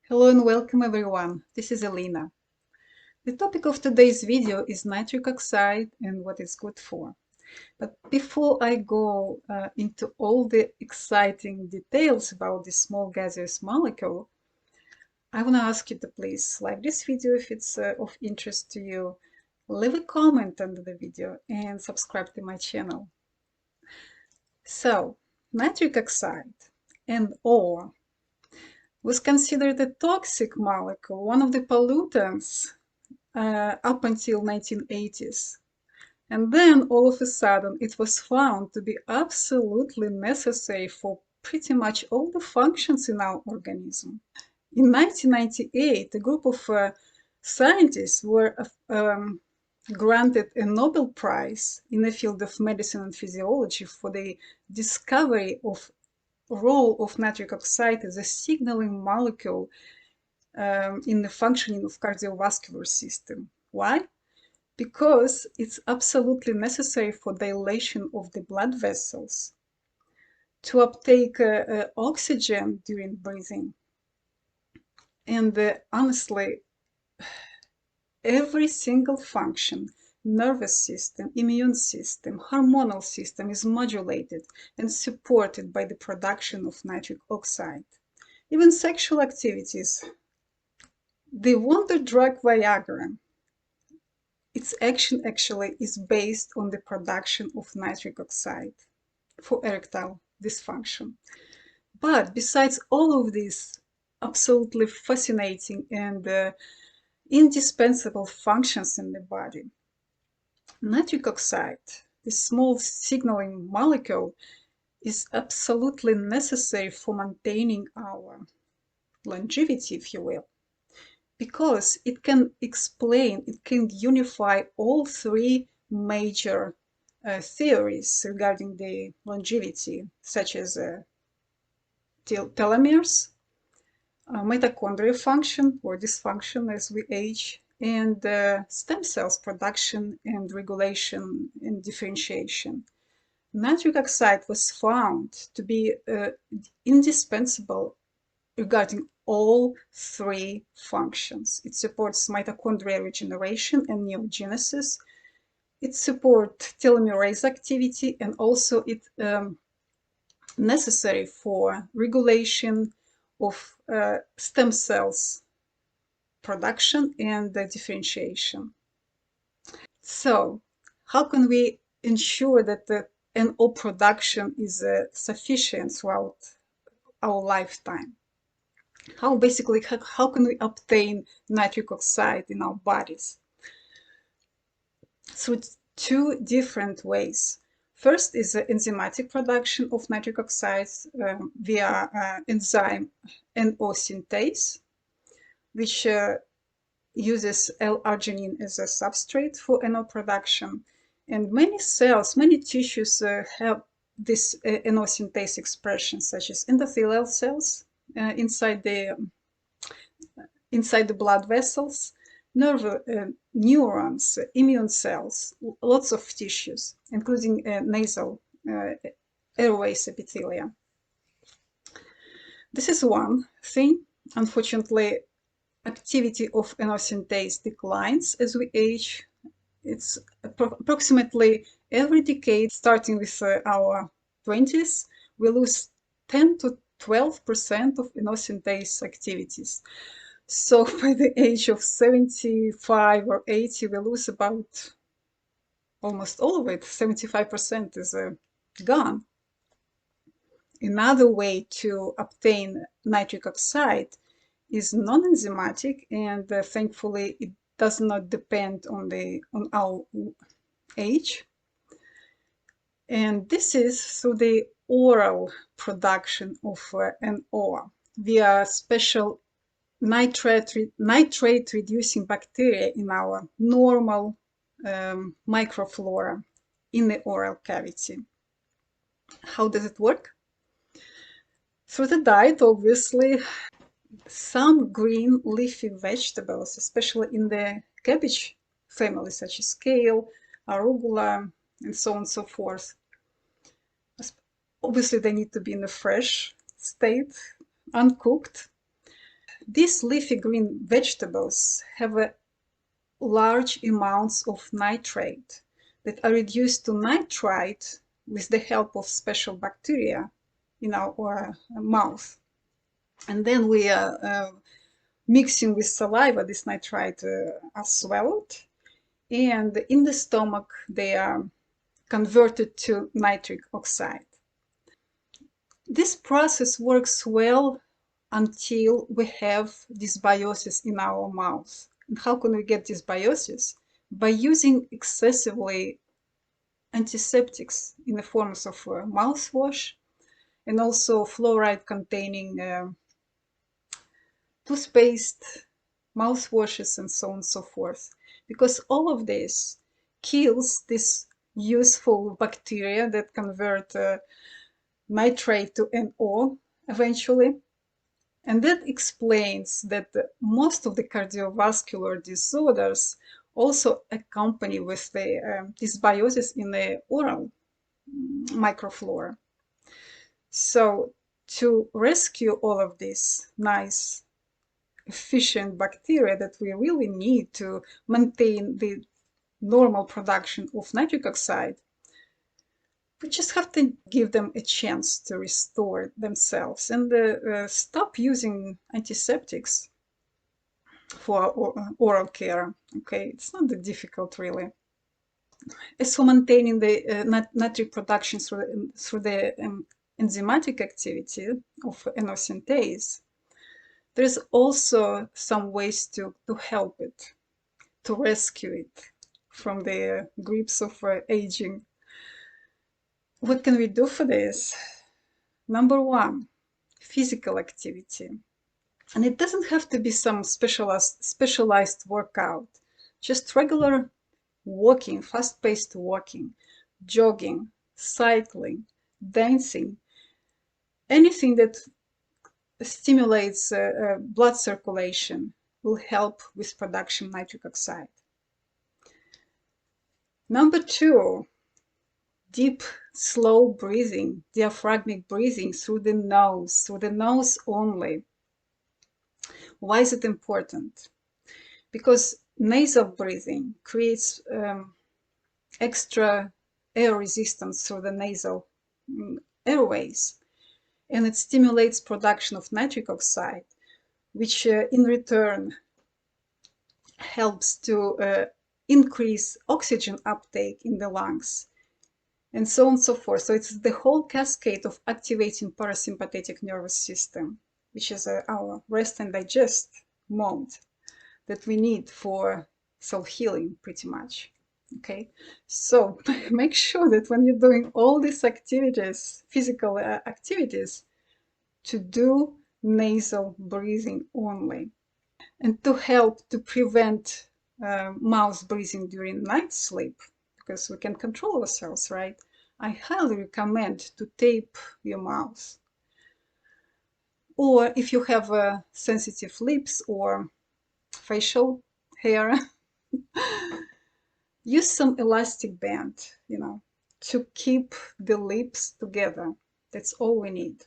Hello and welcome everyone. This is Alena. The topic of today's video is nitric oxide and what it's good for. But before I go into all the exciting details about this small gaseous molecule, I want to ask you to please like this video if it's of interest to you, leave a comment under the video and subscribe to my channel. So, nitric oxide and ore was considered a toxic molecule, one of the pollutants up until 1980s. And then all of a sudden it was found to be absolutely necessary for pretty much all the functions in our organism. In 1998, a group of scientists were granted a Nobel Prize in the field of medicine and physiology for the discovery of role of nitric oxide as a signaling molecule in the functioning of cardiovascular system. Why? Because it's absolutely necessary for dilation of the blood vessels, to uptake oxygen during breathing. And honestly, every single function, nervous system, immune system, hormonal system is modulated and supported by the production of nitric oxide. Even sexual activities. The wonder drug Viagra, its action actually is based on the production of nitric oxide for erectile dysfunction. But besides all of these absolutely fascinating and indispensable functions in the body, nitric oxide, this small signaling molecule, is absolutely necessary for maintaining our longevity, if you will, because it can explain, it can unify all three major theories regarding the longevity, such as telomeres, mitochondria function or dysfunction as we age, and stem cells production and regulation and differentiation. Nitric oxide was found to be indispensable regarding all three functions. It supports mitochondrial regeneration and neogenesis. It supports telomerase activity, and also it's necessary for regulation of stem cells production and differentiation. So, how can we ensure that the NO production is sufficient throughout our lifetime? How can we obtain nitric oxide in our bodies? Through two different ways. First is the enzymatic production of nitric oxides via enzyme NO synthase, which uses L-arginine as a substrate for NO production. And many cells, many tissues have this NO synthase expression, such as endothelial cells inside the blood vessels, neurons, immune cells, lots of tissues, including nasal airways epithelia. This is one thing. Unfortunately, activity of NO synthase declines as we age. It's approximately every decade, starting with our 20s, we lose 10 to 12% of NO synthase activities. So by the age of 75 or 80, we lose about almost all of it. 75% is gone. Another way to obtain nitric oxide is non-enzymatic, and thankfully it does not depend on our age. And this is through the oral production of NO via special nitrate-reducing bacteria in our normal microflora in the oral cavity. How does it work? Through the diet, obviously. Some green leafy vegetables, especially in the cabbage family, such as kale, arugula, and so on and so forth. Obviously, they need to be in a fresh state, uncooked. These leafy green vegetables have a large amounts of nitrate that are reduced to nitrite with the help of special bacteria in our mouth. And then we are mixing with saliva, this nitrite are swallowed, and in the stomach they are converted to nitric oxide. This process works well until we have dysbiosis in our mouth. And how can we get dysbiosis? By using excessively antiseptics in the forms of mouthwash and also fluoride containing toothpaste, mouthwashes, and so on and so forth. Because all of this kills this useful bacteria that convert nitrate to NO eventually. And that explains that most of the cardiovascular disorders also accompany with the dysbiosis in the oral microflora. So to rescue all of these nice, efficient bacteria that we really need to maintain the normal production of nitric oxide, we just have to give them a chance to restore themselves and stop using antiseptics for oral care. Okay, it's not that difficult really. As for maintaining the nitric production through the enzymatic activity of NO synthase, there's also some ways to help it, to rescue it from the grips of aging. What can we do for this? Number one, physical activity. And it doesn't have to be some specialized workout, just regular walking, fast-paced walking, jogging, cycling, dancing, anything that stimulates blood circulation will help with production of nitric oxide. Number two, deep, slow breathing, diaphragmatic breathing through the nose only. Why is it important? Because nasal breathing creates extra air resistance through the nasal airways, and it stimulates production of nitric oxide, which in return helps to increase oxygen uptake in the lungs, and so on and so forth. So it's the whole cascade of activating parasympathetic nervous system, which is our rest and digest mode that we need for self-healing pretty much. Okay, so make sure that when you're doing all these activities, physical activities, to do nasal breathing only. And to help to prevent mouth breathing during night sleep, because we can control ourselves, right? I highly recommend to tape your mouth. Or if you have sensitive lips or facial hair, use some elastic band, to keep the lips together. That's all we need.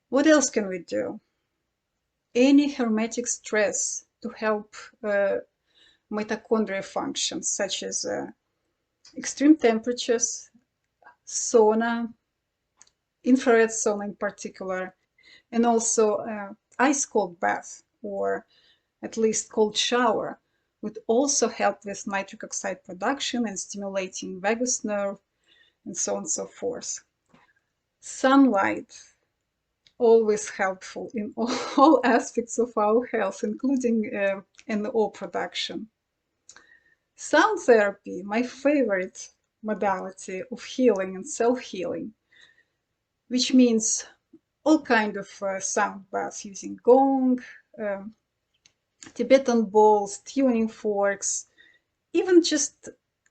What else can we do? Any hermetic stress to help mitochondria functions, such as extreme temperatures, sauna, infrared sauna in particular, and also ice cold bath, or at least cold shower, would also help with nitric oxide production and stimulating vagusnerve, and so on and so forth. Sunlight, always helpful in all aspects of our health, including NO production. Sound therapy, my favorite modality of healing and self-healing, which means all kind of sound baths using gong, Tibetan bowls, tuning forks, even just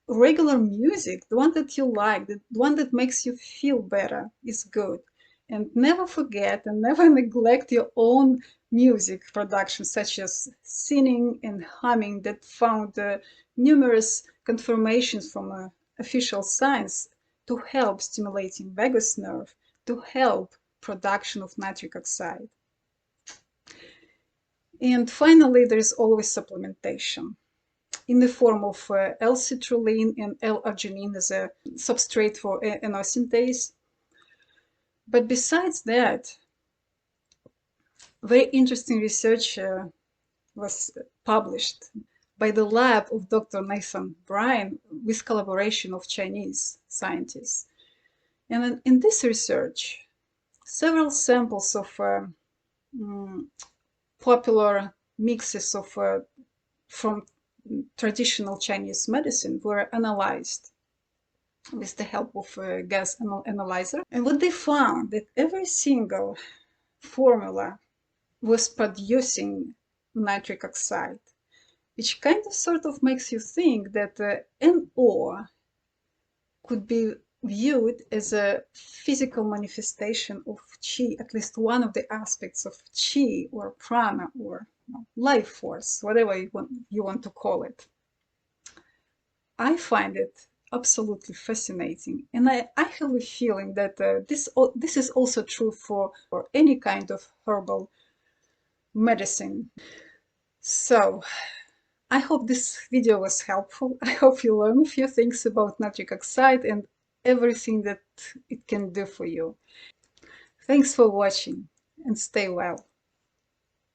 regular music, the one that you like, the one that makes you feel better is good. And never forget and never neglect your own music production, such as singing and humming, that found numerous confirmations from official science to help stimulating vagus nerve, to help production of nitric oxide. And finally, there is always supplementation in the form of L-citrulline and L-arginine as a substrate for synthase. But besides that, very interesting research was published by the lab of Dr. Nathan Bryan with collaboration of Chinese scientists. And in this research, several samples of popular mixes of from traditional Chinese medicine were analyzed with the help of a gas analyzer. And what they found that every single formula was producing nitric oxide, which kind of sort of makes you think that NO could be viewed as a physical manifestation of qi, at least one of the aspects of qi or prana or life force, whatever you want to call it. I find it absolutely fascinating, and I have a feeling that this is also true for any kind of herbal medicine. So I hope this video was helpful. I hope you learned a few things about nitric oxide and everything that it can do for you. Thanks for watching and stay well.